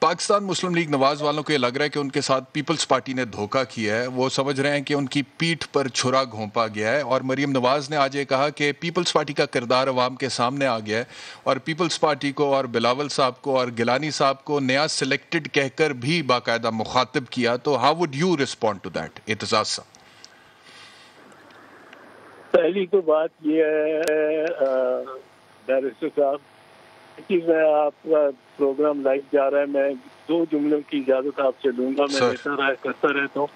پاکستان مسلم league نواز والوں کو یہ لگ رہا ہے کہ ان کے ساتھ پیپلز پارٹی نے دھوکہ کیا ہے. وہ سمجھ رہے ہیں کہ ان کی پیٹھ پر چھرا گھونپا گیا ہے, اور مریم نواز نے آج یہ کہا کہ پیپلز پارٹی کا کردار عوام کے سامنے آ گیا ہے, اور پیپلز پارٹی کو اور بلاول صاحب کو اور گیلانی صاحب کو نیا سلیکٹڈ کہہ کر بھی باقاعدہ مخاطب کیا. تو how would you respond to that Aitzaz صاحب؟ پہلی تو بات یہ ہے بیرسٹر صاحب کہ میں آپ کا پروگرام لائیو جا رہا ہے, میں 2 جملوں کی اجازت آپ سے لوں گا. میں کرتا رہتا ہوں.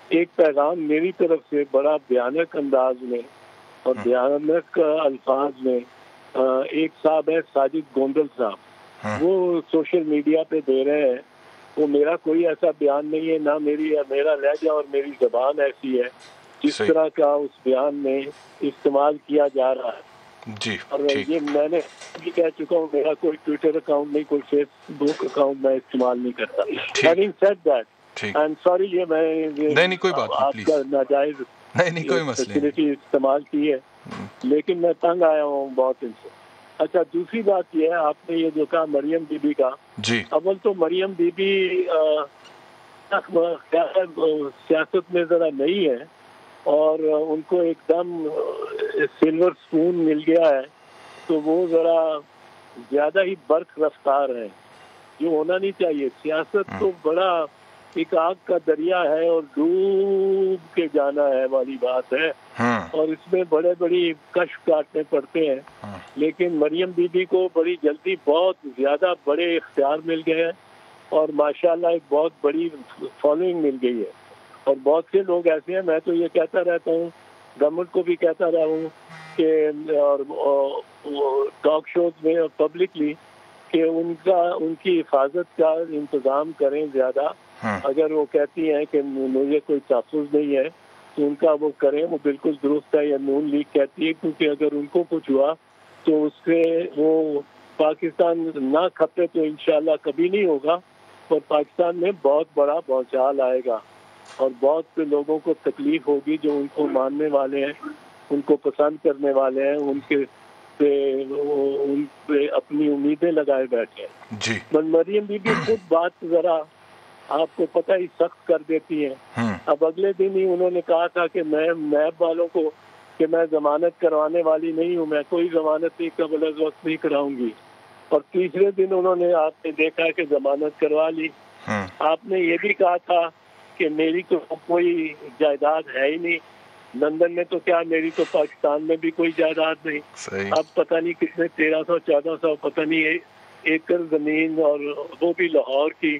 ایک پیغام میری طرف سے بڑا بھیانک انداز میں اور بھیانک الفاظ میں ایک صاحب ہے ساجد گوندل صاحب, وہ سوشل میڈیا پہ دے رہے ہیں. وہ میرا کوئی ایسا بیان نہیں ہے, نہ میرا لہجہ اور میری زبان ایسی ہے جس طرح کا اس بیان میں استعمال کیا جا رہا ہے. جی, اور یہ میں نے بھی کہہ چکا ہوں, میرا کوئی ٹویٹر اکاؤنٹ نہیں, کوئی فیس بک اکاؤنٹ میں استعمال نہیں کرتا. Having said that, I'm sorry, یہ میں آپ کا ناجائز فیسلٹی استعمال کی ہے, لیکن میں تنگ آیا ہوں بہت ان سے. اچھا, دوسری بات یہ ہے, آپ نے یہ جو کہا مریم بی بی کا, اول تو مریم بی بی سیاست میں ذرا نہیں ہے, اور ان کو ایک دم سلور سپون مل گیا ہے, تو وہ ذرا زیادہ ہی برق رفتار ہے, جو ہونا نہیں چاہیے. سیاست تو بڑا ایک آگ کا دریا ہے اور ڈوب کے جانا ہے والی بات ہے, اور اس میں بڑی کشف کاٹنے پڑتے ہیں. لیکن مریم بی بی کو بڑی جلدی بہت زیادہ بڑے اختیار مل گئے ہیں, اور ماشاءاللہ ایک بہت بڑی فالوئنگ مل گئی ہے. اور بہت سے لوگ ایسے ہیں, میں تو یہ کہتا رہتا ہوں, گورنمنٹ کو بھی کہتا رہا ہوں کہ اور ٹاک شوز میں اور پبلکلی کہ ان کی حفاظت کا انتظام کریں زیادہ. اگر وہ کہتی ہیں کہ مجھے کوئی تحفظ نہیں ہے تو ان کا وہ کریں, وہ بالکل درست ہے. یا نون لیگ کہتی ہے, کیونکہ اگر ان کو کچھ ہوا تو اس سے وہ پاکستان نہ کھپے تو انشاءاللہ کبھی نہیں ہوگا, اور پاکستان میں بہت بڑا بھونچال آئے گا, اور بہت سے لوگوں کو تکلیف ہوگی جو ان کو ماننے والے ہیں, ان کو پسند کرنے والے ہیں, ان پہ اپنی امیدیں لگائے بیٹھے ہیں. جی, مریم بی بی خود بات ذرا آپ کو پتہ ہی سخت کر دیتی ہیں. اب اگلے دن ہی انہوں نے کہا تھا کہ میں نیب والوں کو کہ میں ضمانت کروانے والی نہیں ہوں, میں کوئی ضمانت نہیں قبل از وقت نہیں کراؤں گی. اور تیسرے دن انہوں نے, آپ نے دیکھا کہ ضمانت کروا لی. آپ نے یہ بھی کہا تھا کہ میری تو کوئی جائیداد ہے ہی نہیں, لندن میں تو کیا, میری تو پاکستان میں بھی کوئی جائیداد نہیں. اب پتہ نہیں کس نے 1300-1400 پتہ نہیں ایکڑ زمین, اور وہ بھی لاہور کی,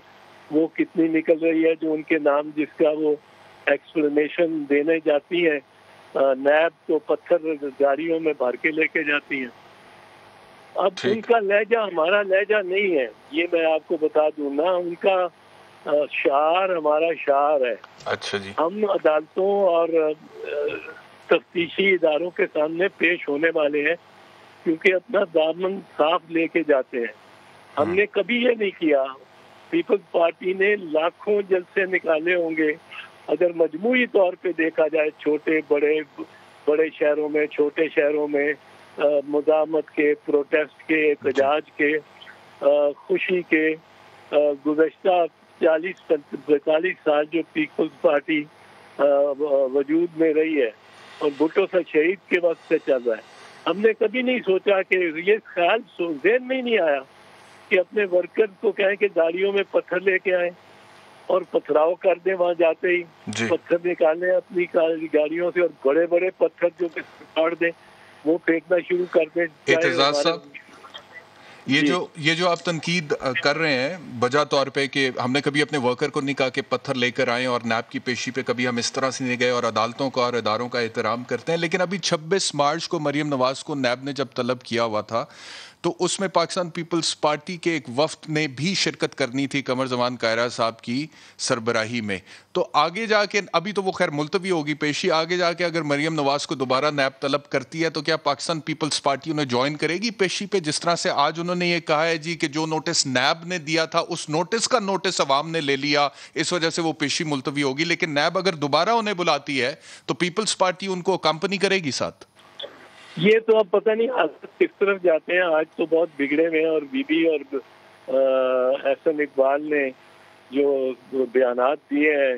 وہ کتنی نکل رہی ہے جو ان کے نام, جس کا وہ ایکسپلینیشن دینے جاتی ہیں. نیب تو پتھر گاڑیوں میں بھر کے لے کے جاتی ہیں. اب ان کا لہجہ ہمارا لہجہ نہیں ہے, یہ میں آپ کو بتا دوں نا. ان کا شعار ہمارا شعار ہے. اچھا جی, ہم عدالتوں اور تفتیشی اداروں کے سامنے پیش ہونے والے ہیں کیونکہ اپنا دامن صاف لے کے جاتے ہیں. ہم نے کبھی یہ نہیں کیا. پیپلز پارٹی نے لاکھوں جلسے نکالے ہوں گے, اگر مجموعی طور پہ دیکھا جائے, چھوٹے بڑے شہروں میں, چھوٹے شہروں میں, مزاحمت کے, پروٹیسٹ کے, احتجاج کے, خوشی کے. گزشتہ 40-45 سال جو پیپلز پارٹی وجود میں رہی ہے, اور بھٹو سے شہید کے وقت سے چل رہا ہے, ہم نے کبھی نہیں سوچا کہ یہ خیال ذہن میں ہی نہیں آیا کہ اپنے ورکر کو کہیں کہ گاڑیوں میں پتھر لے کے آئیں اور پتھراؤ کر دیں. وہاں جاتے ہی پتھر نکالیں اپنی گاڑیوں سے, اور بڑے پتھر جو کہ پھاڑ دیں وہ پھینکنا شروع کر دیں. اعتزاز صاحب, یہ جو آپ تنقید کر رہے ہیں بجا طور پہ کہ ہم نے کبھی اپنے ورکر کو نہیں کہا کہ پتھر لے کر آئیں, اور نیب کی پیشی پہ کبھی ہم اس طرح سے نہیں گئے, اور عدالتوں کا اور اداروں کا احترام کرتے ہیں, لیکن ابھی 26 مارچ کو مریم نواز کو نیب نے جب طلب کیا ہوا تھا تو اس میں پاکستان پیپلز پارٹی کے ایک وفد نے بھی شرکت کرنی تھی قمر زمان کائرہ صاحب کی سربراہی میں. تو آگے جا کے, ابھی تو وہ خیر ملتوی ہوگی پیشی, آگے جا کے اگر مریم نواز کو دوبارہ نیب طلب کرتی ہے تو کیا پاکستان پیپلز پارٹی انہیں جوائن کرے گی پیشی پہ, جس طرح سے آج انہوں نے یہ کہا ہے جی کہ جو نوٹس نیب نے دیا تھا اس نوٹس کا نوٹس عوام نے لے لیا, اس وجہ سے وہ پیشی ملتوی ہوگی, لیکن نیب اگر دوبارہ انہیں بلاتی ہے تو پیپلز پارٹی ان کو کمپنی کرے گی ساتھ؟ یہ تو اب پتہ نہیں حالت کس طرف جاتے ہیں. آج تو بہت بگڑے ہوئے ہیں, اور بی بی اور احسن اقبال نے جو بیانات دیے ہیں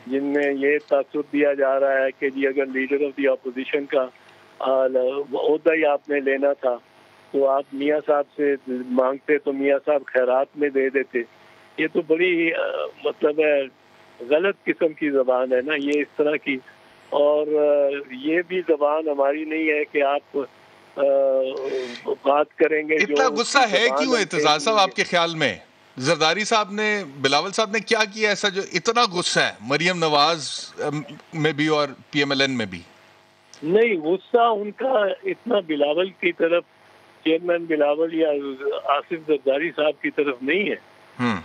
جن میں یہ تاثر دیا جا رہا ہے کہ جی اگر لیڈر آف دی اپوزیشن کا عہدہ ہی آپ نے لینا تھا تو آپ میاں صاحب سے مانگتے تو میاں صاحب خیرات میں دے دیتے. یہ تو بڑی مطلب ہے غلط قسم کی زبان ہے نا یہ اس طرح کی. اور یہ بھی زبان ہماری نہیں ہے کہ آپ بات کریں گے. اتنا غصہ ہے کیوں اعتزاز صاحب آپ کے خیال میں؟ زرداری صاحب نے بلاول صاحب نے کیا کیا ایسا جو اتنا غصہ ہے مریم نواز میں بھی اور پی ایم ایل این میں بھی؟ نہیں غصہ ان کا اتنا بلاول کی طرف چیئرمین بلاول یا آصف زرداری صاحب کی طرف نہیں ہے.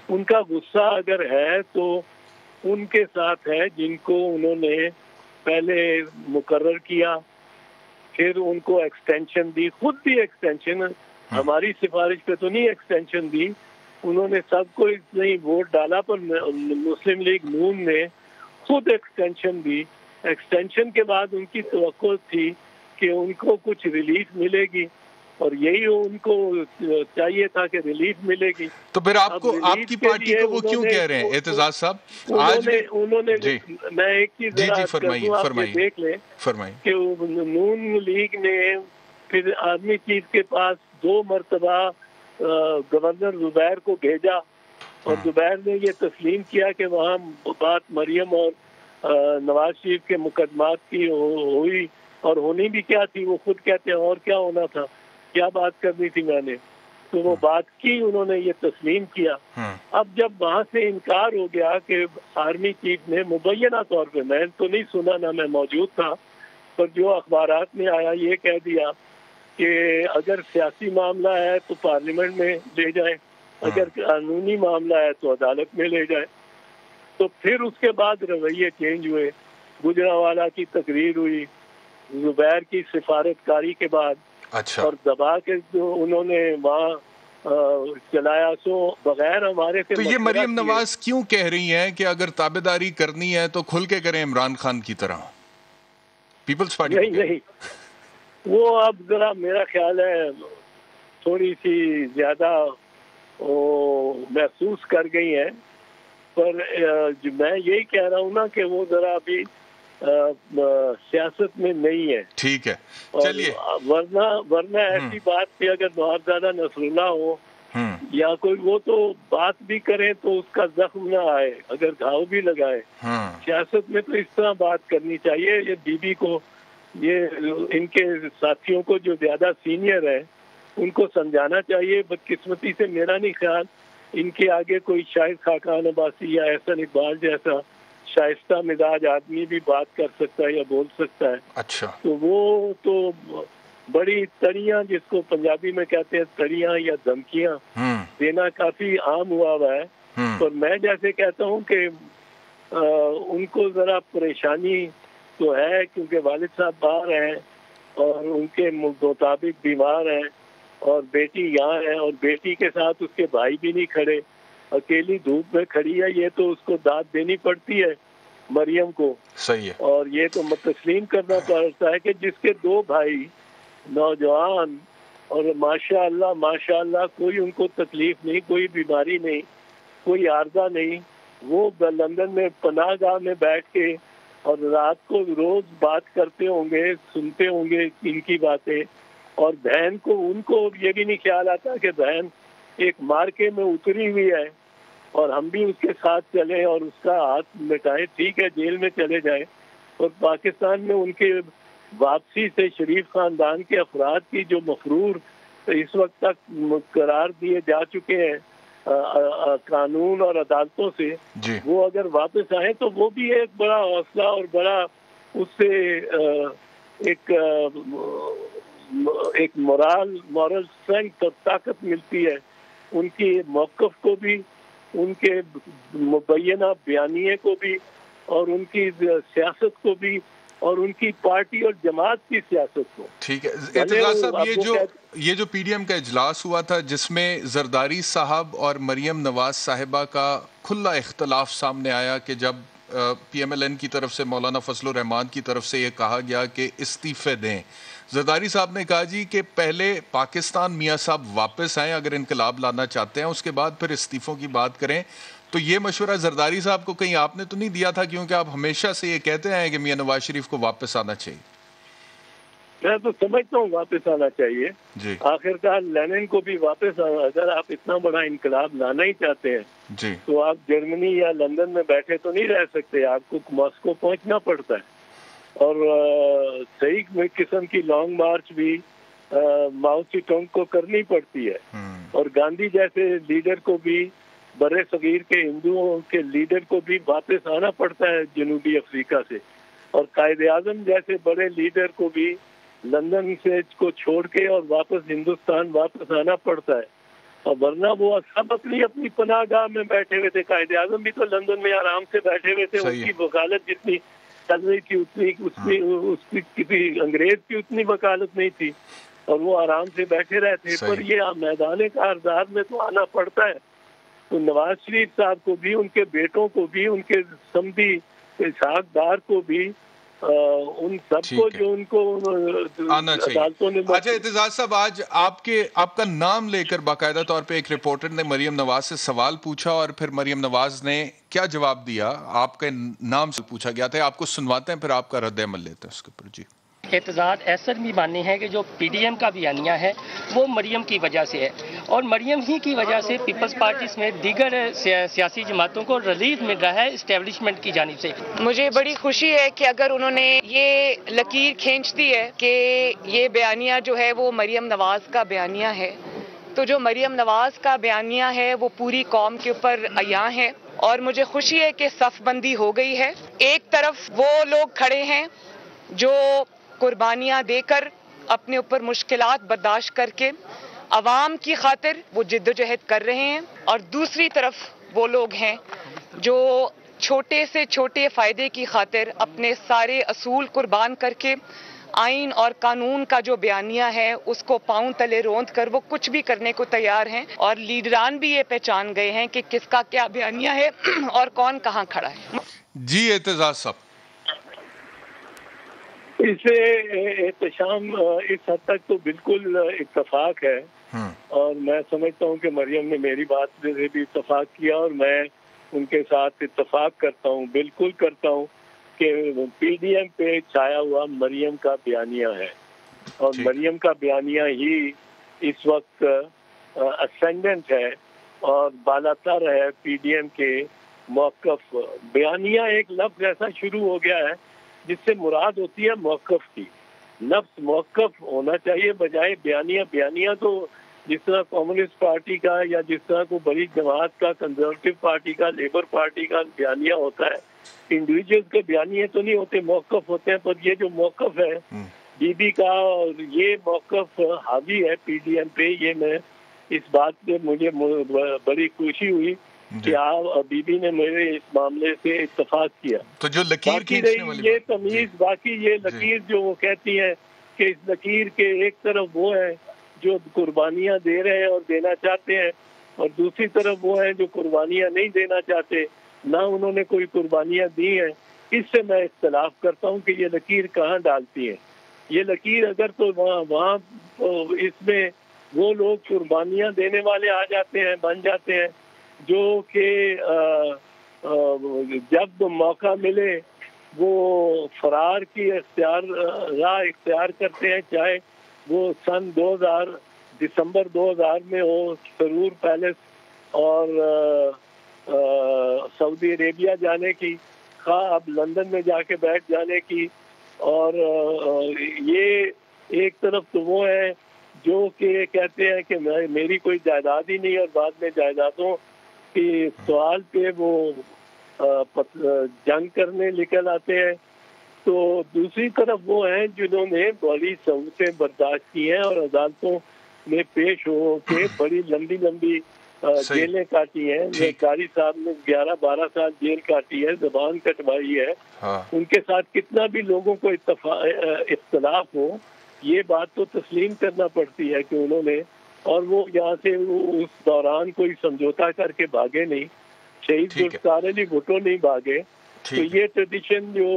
ان کا غصہ اگر ہے تو ان کے ساتھ ہے جن کو انہوں نے پہلے مقرر کیا پھر ان کو ایکسٹینشن دی. خود بھی ایکسٹینشن ہماری سفارش پہ تو نہیں ایکسٹینشن دی. انہوں نے سب کو نہیں ووٹ ڈالا پر مسلم لیگ نون نے خود ایکسٹینشن دی. ایکسٹینشن کے بعد ان کی توقع تھی کہ ان کو کچھ ریلیف ملے گی اور یہی ان کو چاہیے تھا کہ ریلیف ملے گی. تو پھر آپ کو آپ کی پارٹی کو وہ کیوں کہہ رہے ہیں اعتزاز صاحب؟ انہوں نے میں ایک چیز دیکھ لیں کہ نون لیگ نے پھر آرمی چیف کے پاس 2 مرتبہ گورنر زبیر کو بھیجا اور زبیر نے یہ تسلیم کیا کہ وہاں بات مریم اور نواز شریف کے مقدمات کی ہوئی اور ہونی بھی کیا تھی. وہ خود کہتے ہیں اور کیا ہونا تھا, کیا بات کرنی تھی میں نے, تو وہ بات کی, انہوں نے یہ تسلیم کیا. اب جب وہاں سے انکار ہو گیا کہ آرمی چیف نے مبینہ طور پہ, میں تو نہیں سنا نہ میں موجود تھا, پر جو اخبارات میں آیا یہ کہہ دیا کہ اگر سیاسی معاملہ ہے تو پارلیمنٹ میں لے جائیں, اگر قانونی معاملہ ہے تو عدالت میں لے جائیں. تو پھر اس کے بعد رویے چینج ہوئے. گجرانوالہ کی تقریر ہوئی زبیر کی سفارت کاری کے بعد, اور دبا کے جو انہوں نے وہاں چلایا سو بغیر ہمارے سے. تو یہ مریم نواز کیوں کہہ رہی ہیں کہ اگر تابعداری کرنی ہے تو کھل کے کریں عمران خان کی طرح؟ پیپلز پارٹی نہیں وہ اب ذرا میرا خیال ہے تھوڑی سی زیادہ محسوس کر گئی ہیں. پر میں یہی کہہ رہا ہوں نا کہ وہ ذرا ابھی سیاست میں نہیں ہے. ٹھیک ہے, چلیے. ورنہ ایسی بات کہ اگر نوابزادہ نصر اللہ ہو یا کوئی وہ تو بات بھی کرے تو اس کا زخم نہ آئے, اگر گھاؤ بھی لگائے. سیاست میں تو اس طرح بات کرنی چاہیے. یہ بی بی کو, یہ ان کے ساتھیوں کو جو زیادہ سینئر ہے ان کو سمجھانا چاہیے. بدقسمتی سے میرا نہیں خیال ان کے آگے کوئی شاہد خاقان عباسی یا احسن اقبال جیسا شائستہ مزاج آدمی بھی بات کر سکتا ہے یا بول سکتا ہے. اچھا, تو وہ تو بڑی تڑیاں, جس کو پنجابی میں کہتے ہیں تڑیاں یا دھمکیاں دینا کافی عام ہوا ہے. اور میں جیسے کہتا ہوں کہ ان کو ذرا پریشانی تو ہے کیونکہ والد صاحب باہر ہیں اور ان کے مطابق بیمار ہیں اور بیٹی یہاں ہے اور بیٹی کے ساتھ اس کے بھائی بھی نہیں کھڑے, اکیلی دھوپ میں کھڑی ہے. یہ تو اس کو داد دینی پڑتی ہے مریم کو. صحیح ہے. اور یہ تو تسلیم کرنا پڑتا ہے کہ جس کے 2 بھائی نوجوان اور ماشاء اللہ کوئی ان کو تکلیف نہیں, کوئی بیماری نہیں, کوئی عارضہ نہیں, وہ لندن میں پناہ گاہ میں بیٹھ کے اور رات کو روز بات کرتے ہوں گے, سنتے ہوں گے ان کی باتیں. اور بہن کو, ان کو یہ بھی نہیں خیال آتا کہ بہن ایک مارکے میں اتری ہوئی ہے اور ہم بھی اس کے ساتھ چلیں اور اس کا ہاتھ مٹائیں. ٹھیک ہے جیل میں چلے جائیں. اور پاکستان میں ان کے واپسی سے شریف خاندان کے افراد کی جو مفرور اس وقت تک قرار دیے جا چکے ہیں قانون اور عدالتوں سے, وہ اگر واپس آئیں تو وہ بھی ایک بڑا حوصلہ اور بڑا اس سے ایک مورل اسٹرینتھ اور طاقت ملتی ہے. ان کی موقف کو بھی, ان کے مبینہ بیانیے کو بھی, اور ان کی سیاست کو بھی, اور ان کی پارٹی اور جماعت کی سیاست کو. ٹھیک ہے اعتزاز صاحب, یہ جو پی ڈی ایم کا اجلاس ہوا تھا جس میں زرداری صاحب اور مریم نواز صاحبہ کا کھلا اختلاف سامنے آیا کہ جب پی ایم ایل این کی طرف سے مولانا فضل الرحمان کی طرف سے یہ کہا گیا کہ استعفے دیں. زرداری صاحب نے کہا جی کہ پہلے پاکستان میاں صاحب واپس آئیں اگر انقلاب لانا چاہتے ہیں, اس کے بعد پھر استعفوں کی بات کریں. تو یہ مشورہ زرداری صاحب کو کہیں آپ نے تو نہیں دیا تھا, کیونکہ آپ ہمیشہ سے یہ کہتے ہیں کہ میاں نواز شریف کو واپس آنا چاہیے؟ میں تو سمجھتا ہوں واپس آنا چاہیے. جی آخر کار لینن کو بھی واپس آنا, اگر آپ اتنا بڑا انقلاب لانا ہی چاہتے ہیں جی تو آپ جرمنی یا لندن میں بیٹھے تو نہیں رہ سکتے, آپ کو ماسکو پہنچنا پڑتا ہے. اور صحیح قسم کی لانگ مارچ بھی ماؤ سی ٹونگ کو کرنی پڑتی ہے, اور گاندھی جیسے لیڈر کو بھی, برے صغیر کے ہندوؤں کے لیڈر کو بھی واپس آنا پڑتا ہے جنوبی افریقہ سے, اور قائد اعظم جیسے بڑے لیڈر کو بھی لندن سے کو چھوڑ کے اور واپس ہندوستان واپس آنا پڑتا ہے. اور ورنہ وہ سب اپنی اپنی پناہ گاہ میں بیٹھے ہوئے تھے. قائد اعظم بھی تو لندن میں آرام سے بیٹھے ہوئے تھے, ان کی وکالت جتنی چل رہی تھی اتنی اس کی کسی انگریز کی اتنی وکالت نہیں تھی, اور وہ آرام سے بیٹھے رہتے. پر یہ میدان کارزار میں تو آنا پڑتا ہے. تو نواز شریف صاحب کو بھی, ان کے بیٹوں کو بھی, ان کے سمدھی اسحاق ڈار کو بھی, ان سب کو جو ان کو عدالتوں نے. اچھا اعتزاز صاحب, آج آپ کا نام لے کر باقاعدہ طور پہ ایک رپورٹر نے مریم نواز سے سوال پوچھا, اور پھر مریم نواز نے کیا جواب دیا؟ آپ کے نام سے پوچھا گیا تھا, آپ کو سنواتے ہیں پھر آپ کا رد عمل لیتے ہیں اس کے اوپر. جی اعتزاز ایسر بھی ماننے ہیں کہ جو پی ڈی ایم کا بیانیہ ہے وہ مریم کی وجہ سے ہے, اور مریم ہی کی وجہ سے پیپلز پارٹی سمیت دیگر سیاسی جماعتوں کو ریلیف مل رہا ہے اسٹیبلشمنٹ کی جانب سے. مجھے بڑی خوشی ہے کہ اگر انہوں نے یہ لکیر کھینچ دی ہے کہ یہ بیانیہ جو ہے وہ مریم نواز کا بیانیہ ہے, تو جو مریم نواز کا بیانیہ ہے وہ پوری قوم کے اوپر عیاں ہے, اور مجھے خوشی ہے کہ صف بندی ہو گئی ہے. ایک طرف وہ لوگ کھڑے ہیں جو قربانیاں دے کر اپنے اوپر مشکلات برداشت کر کے عوام کی خاطر وہ جد و جہد کر رہے ہیں, اور دوسری طرف وہ لوگ ہیں جو چھوٹے سے چھوٹے فائدے کی خاطر اپنے سارے اصول قربان کر کے آئین اور قانون کا جو بیانیہ ہے اس کو پاؤں تلے روند کر وہ کچھ بھی کرنے کو تیار ہیں, اور لیڈران بھی یہ پہچان گئے ہیں کہ کس کا کیا بیانیہ ہے اور کون کہاں کھڑا ہے. جی اعتزاز صاحب, اس سے احتشام اس حد تک تو بالکل اتفاق ہے, اور میں سمجھتا ہوں کہ مریم نے میری بات سے بھی اتفاق کیا, اور میں ان کے ساتھ اتفاق کرتا ہوں, بالکل کرتا ہوں کہ پی ڈی ایم پہ چھایا ہوا مریم کا بیانیہ ہے, اور مریم کا بیانیہ ہی اس وقت اسینڈنٹ ہے اور بالاتر ہے پی ڈی ایم کے موقف. بیانیہ ایک لفظ ایسا شروع ہو گیا ہے جس سے مراد ہوتی ہے موقف کی. لفظ موقف ہونا چاہیے بجائے بیانیہ. بیانیہ تو جس طرح کمیونسٹ پارٹی کا یا جس طرح کو بڑی جماعت کا, کنزرویٹو پارٹی کا, لیبر پارٹی کا بیانیہ ہوتا ہے, انڈیویجول کے بیانیے تو نہیں ہوتے, موقف ہوتے ہیں. پر یہ جو موقف ہے بی بی کا, اور یہ موقف حاوی ہے پی ڈی ایم پہ, یہ میں اس بات پہ مجھے بڑی خوشی ہوئی کہ آپ بی بی نے میرے اس معاملے سے اتفاق کیا. تو جو لکیر کھینچنے والی یہ تمیز, باقی یہ لکیر جو وہ کہتی ہیں کہ اس لکیر کے ایک طرف وہ ہیں جو قربانیاں دے رہے ہیں اور دینا چاہتے ہیں, اور دوسری طرف وہ ہیں جو قربانیاں نہیں دینا چاہتے, نہ انہوں نے کوئی قربانیاں دی ہیں. اس سے میں اختلاف کرتا ہوں کہ یہ لکیر کہاں ڈالتی ہیں. یہ لکیر اگر تو وہاں اس میں وہ لوگ قربانیاں دینے والے آ جاتے ہیں, بن جاتے ہیں, جو کہ جب موقع ملے وہ فرار کی راہ اختیار کرتے ہیں, چاہے وہ سن 2000 دسمبر 2000 میں ہو سرور پیلس اور سعودی عربیہ جانے کی, خواہ اب لندن میں جا کے بیٹھ جانے کی. اور یہ ایک طرف تو وہ ہے جو کہ کہتے ہیں کہ میری کوئی جائیداد ہی نہیں, اور بعد میں جائیدادوں کی سوال پہ وہ جنگ کرنے نکل آتے ہیں. تو دوسری طرف وہ ہیں جنہوں نے بڑی سہولتیں برداشت کی ہیں اور عدالتوں میں پیش ہو کے بڑی لمبی لمبی جیلیں کاٹی ہیں. قاری صاحب نے 11-12 سال جیل کاٹی ہے, زبان کٹوائی ہے. ان کے ساتھ کتنا بھی لوگوں کو اختلاف ہو, یہ بات تو تسلیم کرنا پڑتی ہے کہ انہوں نے, اور وہ یہاں سے اس دوران کوئی سمجھوتا کر کے بھاگے نہیں. شہید ذوالفقار علی بھٹو نہیں بھاگے, تو یہ ٹریڈیشن جو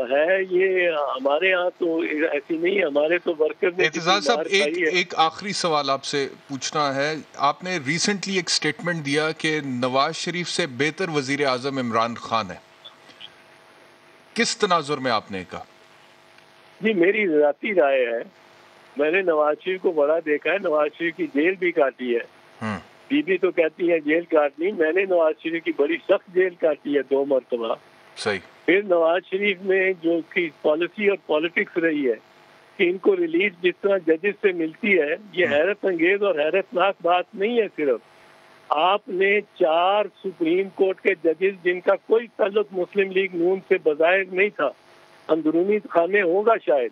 ہے یہ ہمارے ہاں تو ایسی نہیں ہے. ہمارے تو ورکر نے. اعتزاز صاحب ایک آخری سوال آپ سے پوچھنا ہے. آپ نے ریسنٹلی ایک سٹیٹمنٹ دیا کہ نواز شریف سے بہتر وزیر اعظم عمران خان ہے. کس تناظر میں آپ نے کہا؟ جی میری ذاتی رائے ہے. میں نے نواز شریف کو بڑا دیکھا ہے. نواز شریف کی جیل بھی کاٹی ہے. بی بی تو کہتی ہے جیل کاٹنی. میں نے نواز شریف کی بڑی سخت جیل کاٹی ہے 2 مرتبہ. صحیح. پھر نواز شریف میں جو کی پالیسی اور پالیٹکس رہی ہے کہ ان کو ریلیز جس طرح ججز سے ملتی ہے, یہ حیرت انگیز اور حیرت ناک بات نہیں ہے. صرف آپ نے 4 سپریم کورٹ کے ججز جن کا کوئی تعلق مسلم لیگ نون سے بظاہر نہیں تھا, اندرونی خانے ہوگا شاید,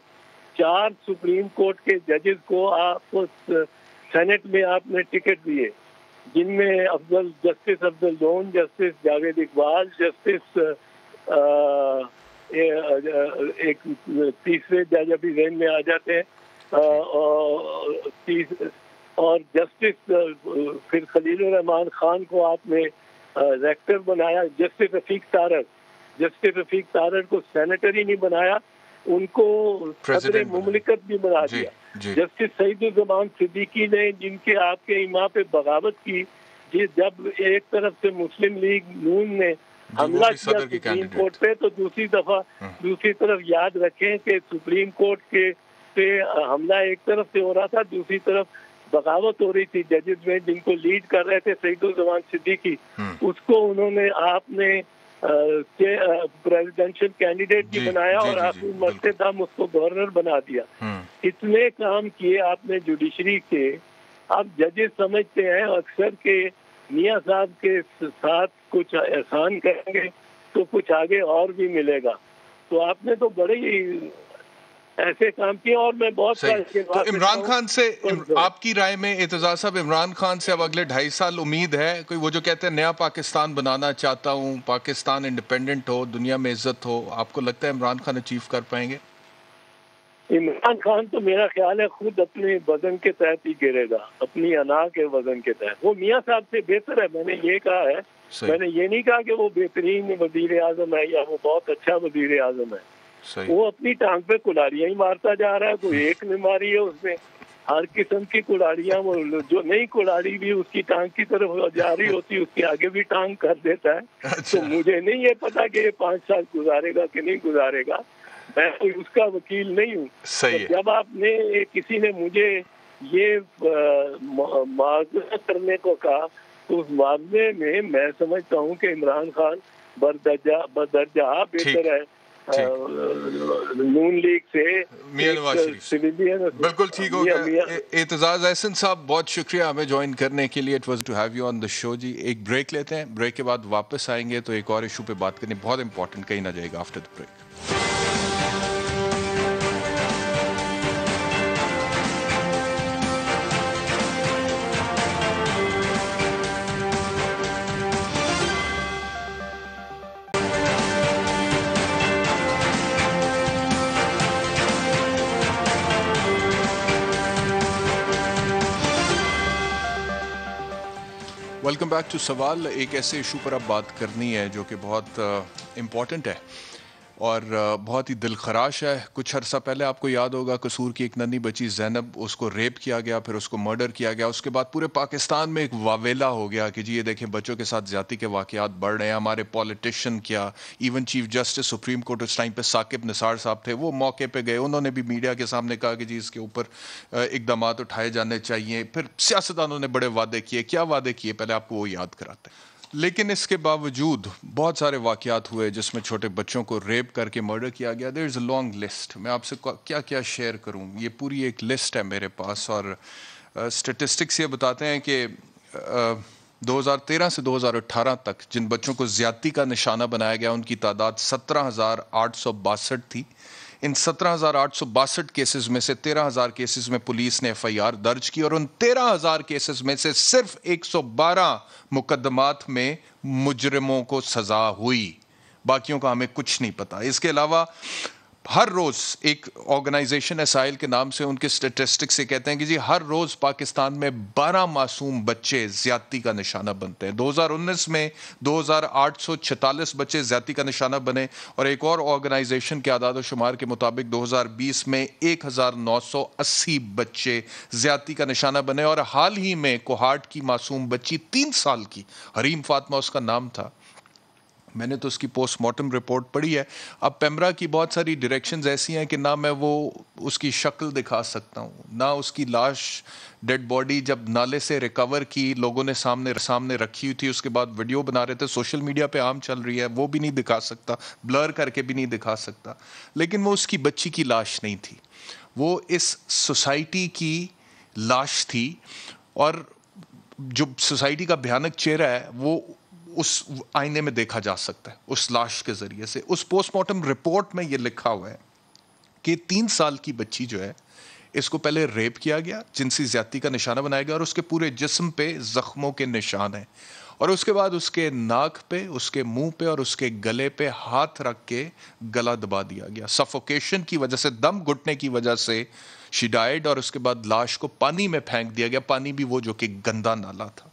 4 سپریم کورٹ کے ججز کو آپ سینٹ میں آپ نے ٹکٹ دیے, جن میں justice Afzal Lone, justice Javed Iqbal, justice ایک تیسرے جج ابھی ذہن میں آ جاتے ہیں, اور جسٹس پھر خلیل الرحمان خان کو آپ نے ریکٹر بنایا. جسٹس رفیق تارڑ کو سینیٹری نہیں بنایا, ان کو صدر مملکت بھی بنا دیا. جسٹس سعید الزمان صدیقی نے جن کے آپ کے امام پہ بغاوت کی, جب ایک طرف سے مسلم لیگ نون نے حملہ کیا سپریم کورٹ پہ, تو دوسری طرف یاد رکھیں کہ سپریم کورٹ کے پہ حملہ ایک طرف سے ہو رہا تھا, دوسری طرف بغاوت ہو رہی تھی ججز میں جن کو لیڈ کر رہے تھے سعید الزمان صدیقی. اس کو انہوں نے آپ نے پریزیڈنشل کینڈیڈیٹ بھی بنایا اور آخری مرتے دم اس کو گورنر بنا دیا. اتنے کام کیے آپ نے جوڈیشری کے. آپ ججز سمجھتے ہیں اکثر کہ میاں صاحب کے ساتھ کچھ احسان کریں گے تو کچھ آگے اور بھی ملے گا. تو آپ نے تو بڑے ہی ایسے کام کیے. اور میں بہت تو عمران خان سے آپ کی رائے میں اعتزاز صاحب, عمران خان سے اب اگلے 2.5 سال امید ہے کوئی؟ وہ جو کہتے ہیں نیا پاکستان بنانا چاہتا ہوں, پاکستان انڈیپینڈنٹ ہو, دنیا میں عزت ہو, آپ کو لگتا ہے عمران خان اچیو کر پائیں گے؟ عمران خان تو میرا خیال ہے خود اپنے وزن کے تحت ہی گرے گا, اپنی انا کے وزن کے تحت. وہ میاں صاحب سے بہتر ہے, میں نے یہ کہا ہے. میں نے یہ نہیں کہا کہ وہ بہترین وزیر اعظم ہے یا وہ بہت اچھا وزیر اعظم ہے. وہ اپنی ٹانگ پہ کلاڑیاں ہی مارتا جا رہا ہے. کوئی ایک نہیں ماری ہے اس نے, ہر قسم کی کلاڑیاں. وہ جو نئی کلاڑی بھی اس کی ٹانگ کی طرف جا رہی ہوتی اس کے آگے بھی ٹانگ کر دیتا ہے. تو مجھے نہیں یہ پتا کہ یہ 5 سال گزارے گا کہ نہیں گزارے گا, میں کوئی اس کا وکیل نہیں ہوں. جب آپ نے کسی نے مجھے یہ معاوضہ کرنے کو کہا تو اس معاوضے میں میں سمجھتا ہوں کہ عمران خان بدرجہ بہتر ہے نون لیگ سے. میاں نواز شریف بالکل ٹھیک ہو گیا. اعتزاز احسن صاحب بہت شکریہ ہمیں جوائن کرنے کے لیے. It was to have you on the show. جی ایک بریک لیتے ہیں, بریک کے بعد واپس آئیں گے تو ایک اور ایشو پہ بات کرنی بہت امپورٹنٹ, کہیں نہ جائے گا after the break. Welcome back to سوال. ایک ایسے ایشو پر اب بات کرنی ہے جو کہ بہت امپورٹنٹ ہے اور بہت ہی دل خراش ہے. کچھ عرصہ پہلے آپ کو یاد ہوگا قصور کی ایک ننھی بچی زینب, اس کو ریپ کیا گیا, پھر اس کو مرڈر کیا گیا. اس کے بعد پورے پاکستان میں ایک واویلا ہو گیا کہ جی یہ دیکھیں بچوں کے ساتھ زیادتی کے واقعات بڑھ رہے ہیں. ہمارے پولیٹیشین کیا, even chief justice supreme court اس ٹائم پہ ثاقب نثار صاحب تھے, وہ موقع پہ گئے, انہوں نے بھی میڈیا کے سامنے کہا کہ جی اس کے اوپر اقدامات اٹھائے جانے چاہیے. پھر سیاستدانوں نے بڑے وعدے کیے. کیا وعدے کیے پہلے آپ کو وہ یاد کراتے ہیں. لیکن اس کے باوجود بہت سارے واقعات ہوئے جس میں چھوٹے بچوں کو ریپ کر کے مرڈر کیا گیا. دیر از اے لانگ لسٹ. میں آپ سے کیا کیا شیئر کروں, یہ پوری ایک لسٹ ہے میرے پاس. اور اسٹیٹسٹکس یہ بتاتے ہیں کہ 2013 سے 2018 تک جن بچوں کو زیادتی کا نشانہ بنایا گیا ان کی تعداد 17,862 تھی. ان 17,862 کیسز میں سے 13,000 کیسز میں پولیس نے ایف آئی آر درج کی, اور ان 13,000 کیسز میں سے صرف 112 مقدمات میں مجرموں کو سزا ہوئی. باقیوں کا ہمیں کچھ نہیں پتا. اس کے علاوہ ہر روز ایک آرگنائزیشن اسائل کے نام سے ان کے اسٹیٹسٹکس سے کہتے ہیں کہ جی ہر روز پاکستان میں 12 معصوم بچے زیادتی کا نشانہ بنتے ہیں. 2019 میں 2846 بچے زیادتی کا نشانہ بنے, اور ایک اور آرگنائزیشن کے اعداد و شمار کے مطابق 2020 میں 1980 بچے زیادتی کا نشانہ بنے. اور حال ہی میں کوہاٹ کی معصوم بچی 3 سال کی, حریم فاطمہ اس کا نام تھا, میں نے تو اس کی پوسٹ مارٹم رپورٹ پڑھی ہے. اب پیمرا کی بہت ساری ڈائریکشنز ایسی ہیں کہ نہ میں وہ اس کی شکل دکھا سکتا ہوں, نہ اس کی لاش ڈیڈ باڈی جب نالے سے ریکور کی لوگوں نے سامنے رکھی ہوئی تھی, اس کے بعد ویڈیو بنا رہے تھے, سوشل میڈیا پہ عام چل رہی ہے, وہ بھی نہیں دکھا سکتا, بلر کر کے بھی نہیں دکھا سکتا. لیکن وہ اس کی بچی کی لاش نہیں تھی, وہ اس سوسائٹی کی لاش تھی. اور جو سوسائٹی کا بھیانک چہرہ ہے وہ اس آئینے میں دیکھا جا سکتا ہے اس لاش کے ذریعے سے. اس پوسٹ مارٹم رپورٹ میں یہ لکھا ہوا ہے کہ 3 سال کی بچی جو ہے اس کو پہلے ریپ کیا گیا, جنسی زیادتی کا نشانہ بنایا گیا, اور اس کے پورے جسم پہ زخموں کے نشان ہیں, اور اس کے بعد اس کے ناک پہ, اس کے منہ پہ اور اس کے گلے پہ ہاتھ رکھ کے گلا دبا دیا گیا. سفوکیشن کی وجہ سے, دم گھٹنے کی وجہ سے شی ڈائیڈ, اور اس کے بعد لاش کو پانی میں پھینک دیا گیا, پانی بھی وہ جو کہ گندا نالا تھا.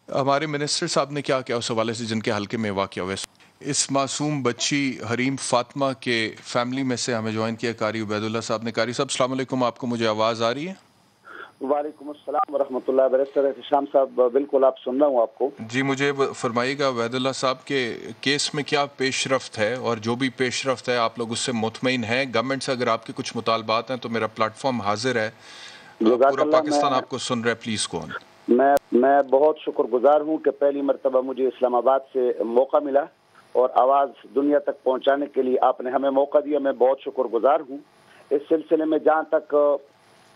ہمارے منسٹر صاحب نے کیا کیا اس حوالے سے جن کے حلقے میں واقع ہوئے؟ اس معصوم بچی حریم فاطمہ کے فیملی میں سے ہمیں جوائن کیا قاری عبید اللہ صاحب نے. قاری صاحب السلام علیکم, آپ کو مجھے آواز آ رہی ہے؟ وعلیکم السلام ورحمۃ اللہ وبرکاتہ. شام صاحب بالکل آپ سن رہا ہوں آپ کو. جی مجھے فرمائیے گا عبید اللہ صاحب کے کیس میں کیا پیش رفت ہے, اور جو بھی پیش رفت ہے آپ لوگ اس سے مطمئن ہیں؟ گورنمنٹ سے اگر آپ کے کچھ مطالبات ہیں تو میرا پلیٹ فارم حاضر ہے, پورا پاکستان آپ کو سن رہا ہے, پلیز کون. میں بہت شکر گزار ہوں کہ پہلی مرتبہ مجھے اسلام آباد سے موقع ملا اور آواز دنیا تک پہنچانے کے لیے آپ نے ہمیں موقع دیا. میں بہت شکر گزار ہوں. اس سلسلے میں جہاں تک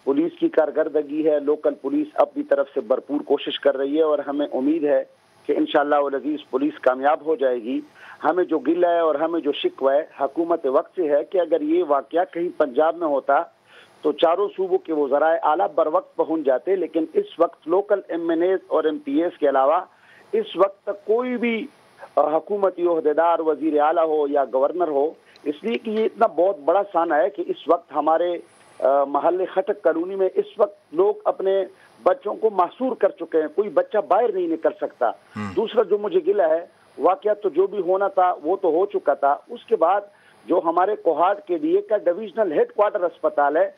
پولیس کی کارکردگی ہے, لوکل پولیس اپنی طرف سے بھرپور کوشش کر رہی ہے, اور ہمیں امید ہے کہ انشاءاللہ العزیز پولیس کامیاب ہو جائے گی. ہمیں جو گلہ ہے اور ہمیں جو شکوہ ہے حکومت وقت سے ہے کہ اگر یہ واقعہ کہیں پنجاب میں ہوتا تو چاروں صوبوں کے وزرائے اعلیٰ بر وقت پہنچ جاتے, لیکن اس وقت لوکل ایم این ایز اور ایم پی ایز کے علاوہ اس وقت تک کوئی بھی حکومتی عہدیدار, وزیر اعلیٰ ہو یا گورنر ہو, اس لیے کہ یہ اتنا بہت بڑا سانحہ ہے کہ اس وقت ہمارے محلے خٹک کالونی میں اس وقت لوگ اپنے بچوں کو محصور کر چکے ہیں, کوئی بچہ باہر نہیں نکل سکتا. دوسرا جو مجھے گلہ ہے, واقعہ تو جو بھی ہونا تھا وہ تو ہو چکا تھا. اس کے بعد جو ہمارے کوہاٹ کے ڈی اے کا ڈویژنل ہیڈ کوارٹر اسپتال ہے,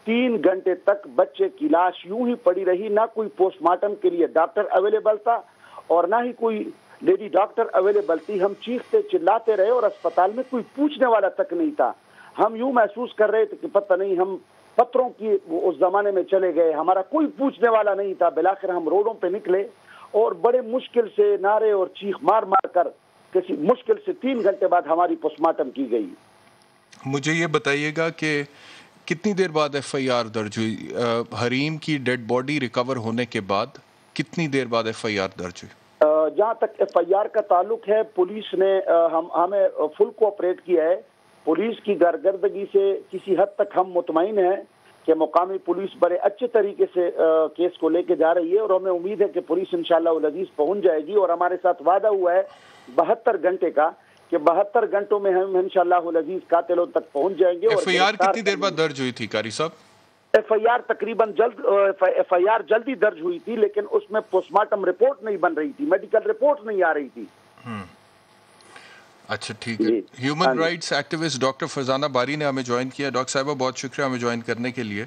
3 گھنٹے تک بچے کی لاش یوں ہی پڑی رہی, نہ کوئی پوسٹ مارٹم کے لیے ڈاکٹر اویلیبل تھا اور نہ ہی کوئی لیڈی ڈاکٹر اویلیبل تھی. ہم چیختے چلاتے رہے اور اسپتال میں کوئی پوچھنے والا تک نہیں تھا. ہم یوں محسوس کر رہے تھے کہ پتہ نہیں ہم پتھروں کی اس زمانے میں چلے گئے, ہمارا کوئی پوچھنے والا نہیں تھا. بالآخر ہم روڈوں پہ نکلے اور بڑے مشکل سے نعرے اور چیخ مار مار کر کسی مشکل سے 3 گھنٹے بعد ہماری پوسٹ مارٹم کی گئی. مجھے یہ بتائیے گا کہ کتنی دیر بعد ایف آئی آر درج ہوئی؟ حریم کی ڈیڈ باڈی ریکور ہونے کے بعد کتنی دیر بعد ایف آئی آر درج ہوئی؟ جہاں تک ایف آئی آر کا تعلق ہے, پولیس نے ہمیں فل کوآپریٹ کیا ہے. پولیس کی کارکردگی سے کسی حد تک ہم مطمئن ہیں کہ مقامی پولیس بڑے اچھے طریقے سے کیس کو لے کے جا رہی ہے, اور ہمیں امید ہے کہ پولیس انشاءاللہ العزیز پہنچ جائے گی. اور ہمارے ساتھ وعدہ ہوا ہے 72 گھنٹے کا کہ 72 گھنٹوں میں ہم انشاءاللہ العزیز قاتلوں تک پہنچ جائیں گے. ایف آئی آر کتنی دیر بعد درج ہوئی تھی قاری صاحب؟ ایف آئی آر تقریباً ایف آئی آر جلدی درج ہوئی تھی, لیکن اس میں پوسٹ مارٹم رپورٹ نہیں بن رہی تھی, میڈیکل رپورٹ نہیں آ رہی تھی. اچھا ٹھیک ہے. Human rights activist doctor Farzana باری نے ہمیں جوائن کیا. ڈاکٹر صاحبہ بہت شکریہ ہمیں جوائن کرنے کے لیے.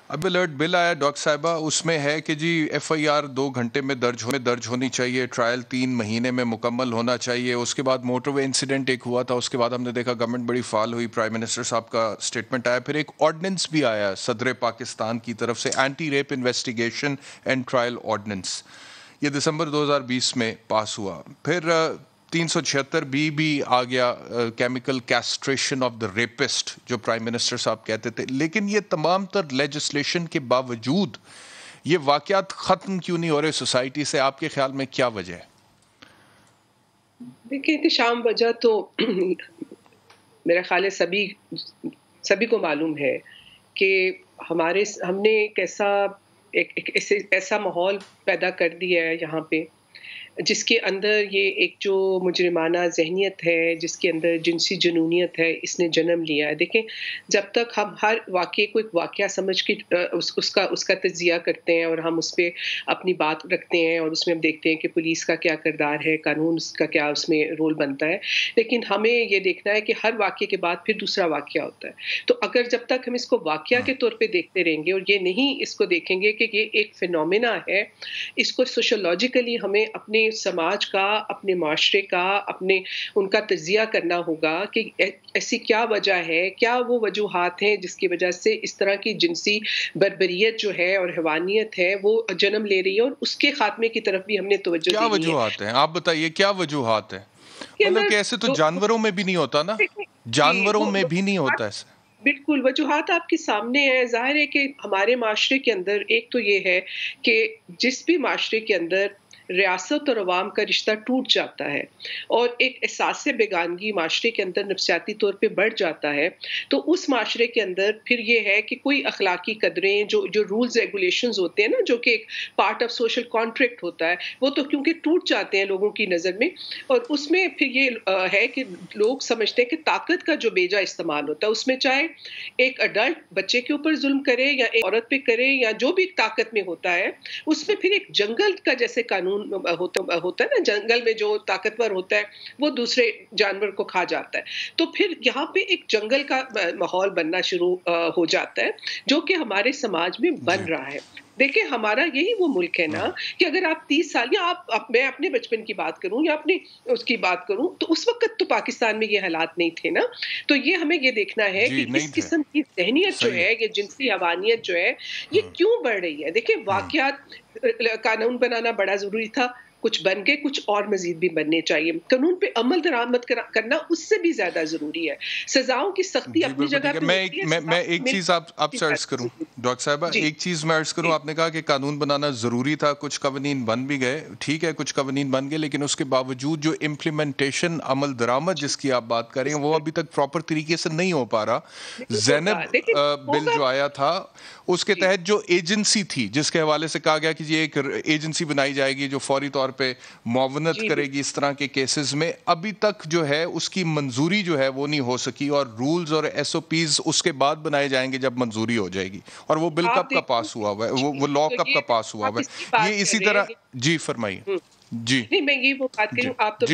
اب الرٹ بل آیا ڈاکٹر صاحبہ, اس میں ہے کہ جی ایف آئی آر 2 گھنٹے میں درج ہونی چاہیے, ٹرائل 3 مہینے میں مکمل ہونا چاہیے. اس کے بعد موٹر وے انسیڈنٹ ایک ہوا تھا, اس کے بعد ہم نے دیکھا گورنمنٹ بڑی فعال ہوئی, پرائم منسٹر صاحب کا اسٹیٹمنٹ آیا, پھر ایک آرڈیننس بھی آیا صدر پاکستان کی طرف سے, anti rape investigation and trial ordinance. یہ دسمبر 2020 میں پاس ہوا. پھر 376 بھی آ گیا, کیمیکل کیسٹریشن آف دا ریپسٹ, جو پرائم منسٹر صاحب کہتے تھے. لیکن یہ تمام تر لیجسلیشن کے باوجود یہ واقعات ختم کیوں نہیں ہو رہے سوسائٹی سے؟ آپ کے خیال میں کیا وجہ ہے؟ دیکھیں احتشام وجہ تو میرا خیال ہے سبھی کو معلوم ہے کہ ہم نے ایک ایسا ماحول پیدا کر دیا ہے یہاں پہ جس کے اندر یہ ایک جو مجرمانہ ذہنیت ہے، جس کے اندر جنسی جنونیت ہے، اس نے جنم لیا ہے. دیکھیں جب تک ہم ہر واقعے کو ایک واقعہ سمجھ کے اس کا تجزیہ کرتے ہیں اور ہم اس پہ اپنی بات رکھتے ہیں اور اس میں ہم دیکھتے ہیں کہ پولیس کا کیا کردار ہے، قانون کا کیا اس میں رول بنتا ہے، لیکن ہمیں یہ دیکھنا ہے کہ ہر واقعے کے بعد پھر دوسرا واقعہ ہوتا ہے. تو اگر جب تک ہم اس کو واقعہ کے طور پہ دیکھتے رہیں گے اور یہ نہیں اس کو دیکھیں گے کہ یہ ایک فینومینا ہے، اس کو سوشولوجیکلی ہمیں اپنے سماج کا، اپنے معاشرے کا، اپنے ان کا تجزیہ کرنا ہوگا کہ ایسی کیا وجہ ہے، کیا وہ وجوہات ہیں جس کی وجہ سے اس طرح کی جنسی بربریت جو ہے اور حیوانیت ہے وہ جنم لے رہی ہے، اور اس کے خاتمے کی طرف بھی ہم نے توجہ دینی ہے. کیا وجوہات ہیں آپ بتائیے، کیا وجوہات ہیں؟ مطلب کہ ایسے تو جانوروں میں بھی نہیں ہوتا نا، جانوروں میں بھی نہیں ہوتا ایسے. بالکل وجوہات آپ کے سامنے ہیں. ظاہر ہے کہ ہمارے معاشرے کے اندر ایک تو یہ ہے کہ جس بھی معاشرے کے اندر ریاست اور عوام کا رشتہ ٹوٹ جاتا ہے اور ایک احساس بیگانگی معاشرے کے اندر نفسیاتی طور پہ بڑھ جاتا ہے، تو اس معاشرے کے اندر پھر یہ ہے کہ کوئی اخلاقی قدریں جو رولز ریگولیشنز ہوتے ہیں نا، جو کہ ایک پارٹ آف سوشل کانٹریکٹ ہوتا ہے، وہ تو کیونکہ ٹوٹ جاتے ہیں لوگوں کی نظر میں. اور اس میں پھر یہ ہے کہ لوگ سمجھتے ہیں کہ طاقت کا جو بیجا استعمال ہوتا ہے، اس میں چاہے ایک اڈلٹ بچے کے اوپر ظلم کرے یا ایک عورت پہ کرے یا جو بھی طاقت میں ہوتا ہے، اس میں پھر ایک جنگل کا جیسے قانون ہوتا ہے نا، جنگل میں جو طاقتور ہوتا ہے وہ دوسرے جانور کو کھا جاتا ہے. تو پھر یہاں پہ ایک جنگل کا ماحول بننا شروع ہو جاتا ہے جو کہ ہمارے سماج میں بن رہا ہے. دیکھیں ہمارا یہی وہ ملک ہے نا کہ اگر آپ 30 سال یا میں اپنے بچپن کی بات کروں یا اپنی اس کی بات کروں تو اس وقت تو پاکستان میں یہ حالات نہیں تھے نا. تو یہ ہمیں یہ دیکھنا ہے کہ اس قسم کی ذہنیت جو ہے، یہ جنسی حیوانیت جو ہے، یہ کیوں بڑھ رہی ہے. دیکھیں واقعات قانون بنانا بڑا ضروری تھا، کچھ بن گئے، کچھ اور مزید بھی بننے چاہیے. قانون پہ عمل درآمد کرنا اس سے بھی زیادہ ضروری ہے. سزاؤں کی سختی اپنی جگہ پہ ہوتی ہے. میں ایک چیز آپ سے عرض کروں ڈاکٹر صاحبہ، ایک چیز میں عرض کروں. آپ نے کہا کہ قانون بنانا ضروری تھا، کچھ قوانین بن بھی گئے، ٹھیک ہے کچھ قوانین بن گئے، لیکن اس کے باوجود جو امپلیمنٹیشن، عمل درآمد جس کی آپ بات کر رہے ہیں، وہ ابھی تک پراپر طریقے سے نہیں ہو پا رہا. زینب بل جو آیا تھا اس کے تحت جو ایجنسی تھی جس کے حوالے سے کہا گیا کہ یہ ایک ایجنسی بنائی جائے گی جو فوری طور پہ معاونت کرے گی اس طرح کے کیسز میں، ابھی تک جو ہے اس کی منظوری جو ہے وہ نہیں ہو سکی، اور رولز اور ایس او پیز اس کے بعد بنائے جائیں گے جب منظوری ہو جائے گی. اور وہ بل کب کا پاس ہوا ہوا ہے، وہ لا کب کا پاس ہوا ہوا ہے. یہ اسی طرح جی فرمائیے. جی نہیں میں یہ وہ بات کروں، آپ تو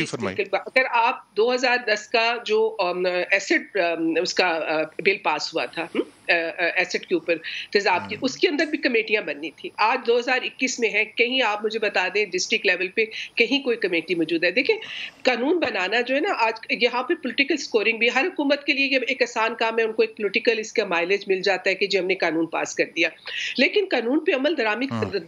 اگر آپ 2010 کا جو ایسٹ اس کا بل پاس ہوا تھا ایسٹ کے اوپر تیزاب کی، اس کے اندر بھی کمیٹیاں بننی تھی. آج 2021 میں ہے، کہیں آپ مجھے بتا دیں ڈسٹرکٹ لیول پہ کہیں کوئی کمیٹی موجود ہے. دیکھیں قانون بنانا جو ہے نا، آج یہاں پہ پولیٹیکل سکورنگ بھی ہر حکومت کے لیے یہ ایک آسان کام ہے، ان کو ایک پولیٹیکل اس کا مائلیج مل جاتا ہے کہ جی ہم نے قانون پاس کر دیا. لیکن قانون پہ عمل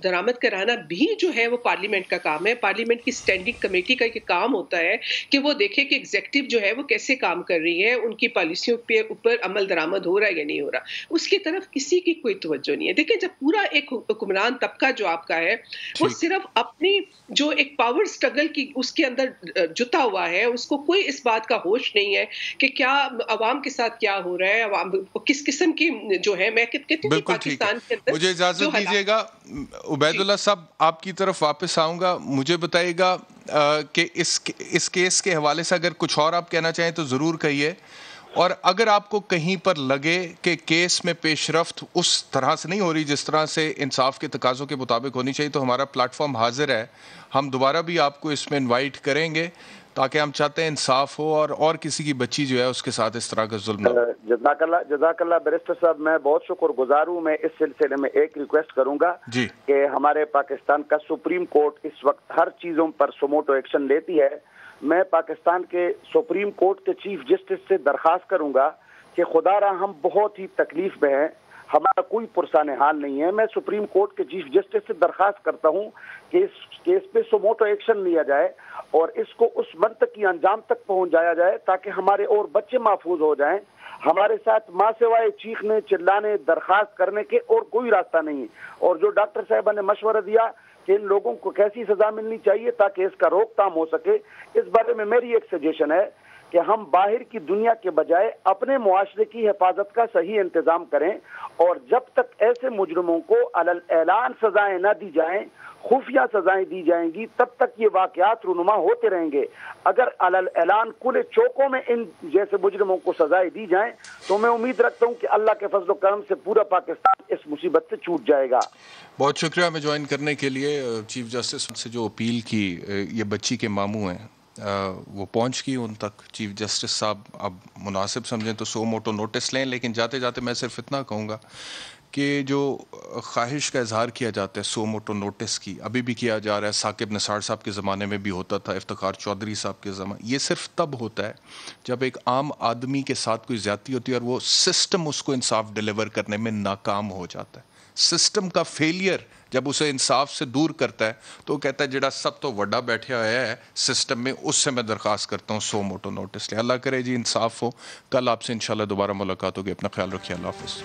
درآمد کرانا بھی جو ہے وہ پارلیمنٹ کا کام ہے. پارلیمنٹ کی اسٹینڈنگ کمیٹی کا یہ کام ہوتا ہے کہ وہ دیکھے کہ ایگزیکٹو جو ہے وہ کیسے کام کر رہی ہے، ان کی پالیسیوں پہ اوپر عمل درآمد ہو رہا ہے یا نہیں ہو رہا. اس کی طرف کسی کی کوئی توجہ نہیں ہے. دیکھیں جب پورا ایک حکمران طبقہ جو آپ کا ہے وہ صرف اپنی جو ایک پاور سٹرگل کی اس کے اندر جتا ہوا ہے، اس کو کوئی اس بات کا ہوش نہیں ہے کہ کیا عوام کے ساتھ کیا ہو رہا ہے، عوام کس قسم کی جو ہے. میں کہتی ہوں پاکستان کے اندر مجھے اجازت دیجیے گا عبید اللہ صاحب، آپ کی طرف واپس آؤں گا. مجھے بتائیے گا کہ اس کیس کے حوالے سے اگر کچھ اور آپ کہنا چاہیں تو ضرور کہیے، اور اگر آپ کو کہیں پر لگے کہ کیس میں پیش رفت اس طرح سے نہیں ہو رہی جس طرح سے انصاف کے تقاضوں کے مطابق ہونی چاہیے، تو ہمارا پلیٹ فارم حاضر ہے. ہم دوبارہ بھی آپ کو اس میں انوائٹ کریں گے تاکہ ہم چاہتے ہیں انصاف ہو اور کسی کی بچی جو ہے اس کے ساتھ اس طرح کا ظلم نہ ہو. جزاک اللہ بیرسٹر صاحب، میں بہت شکر گزار ہوں. میں اس سلسلے میں ایک ریکویسٹ کروں گا کہ ہمارے پاکستان کا سپریم کورٹ اس وقت ہر چیزوں پر سوموٹو ایکشن لیتی ہے. میں پاکستان کے سپریم کورٹ کے چیف جسٹس سے درخواست کروں گا کہ خدا را ہم بہت ہی تکلیف میں ہیں، ہمارا کوئی پرسان حال نہیں ہے. میں سپریم کورٹ کے چیف جسٹس سے درخواست کرتا ہوں کہ اس کیس پہ سوموٹو ایکشن لیا جائے اور اس کو اس منطقی انجام تک پہنچایا جائے تاکہ ہمارے اور بچے محفوظ ہو جائیں. ہمارے ساتھ ماں سوائے چیخنے چلانے درخواست کرنے کے اور کوئی راستہ نہیں. اور جو ڈاکٹر صاحبہ نے مشورہ دیا کہ ان لوگوں کو کیسی سزا ملنی چاہیے تاکہ اس کا روک تھام ہو سکے، اس بارے میں میری ایک سجیشن ہے کہ ہم باہر کی دنیا کے بجائے اپنے معاشرے کی حفاظت کا صحیح انتظام کریں، اور جب تک ایسے مجرموں کو علی الاعلان سزائیں نہ دی جائیں، خفیہ سزائیں دی جائیں گی، تب تک یہ واقعات رونما ہوتے رہیں گے۔ اگر علی الاعلان کھلے چوکوں میں ان جیسے مجرموں کو سزائیں دی جائیں تو میں امید رکھتا ہوں کہ اللہ کے فضل و کرم سے پورا پاکستان اس مصیبت سے چھوٹ جائے گا۔ بہت شکریہ ہمیں جوائن کرنے کے لیے۔ چیف جسٹس سے جو اپیل کی یہ بچی کے ماموں ہیں وہ پہنچ گئی ان تک۔ چیف جسٹس صاحب اب مناسب سمجھیں تو سو موٹو نوٹس لیں، لیکن جاتے جاتے میں صرف اتنا کہوں گا کہ جو خواہش کا اظہار کیا جاتا ہے سو موٹو نوٹس کی، ابھی بھی کیا جا رہا ہے، ثاقب نثار صاحب کے زمانے میں بھی ہوتا تھا، افتخار چودھری صاحب کے زمانے، یہ صرف تب ہوتا ہے جب ایک عام آدمی کے ساتھ کوئی زیادتی ہوتی ہے اور وہ سسٹم اس کو انصاف ڈیلیور کرنے میں ناکام ہو جاتا ہے۔ سسٹم کا فیلئر جب اسے انصاف سے دور کرتا ہے تو وہ کہتا ہے جڑا سب تو وڈا بیٹھا ہوا ہے سسٹم میں، اس سے میں درخواست کرتا ہوں سو موٹو نوٹس لے۔ اللہ کرے جی انصاف ہو۔ کل آپ سے انشاءاللہ دوبارہ ملاقات ہوگی۔ اپنا خیال رکھیے۔ اللہ حافظ۔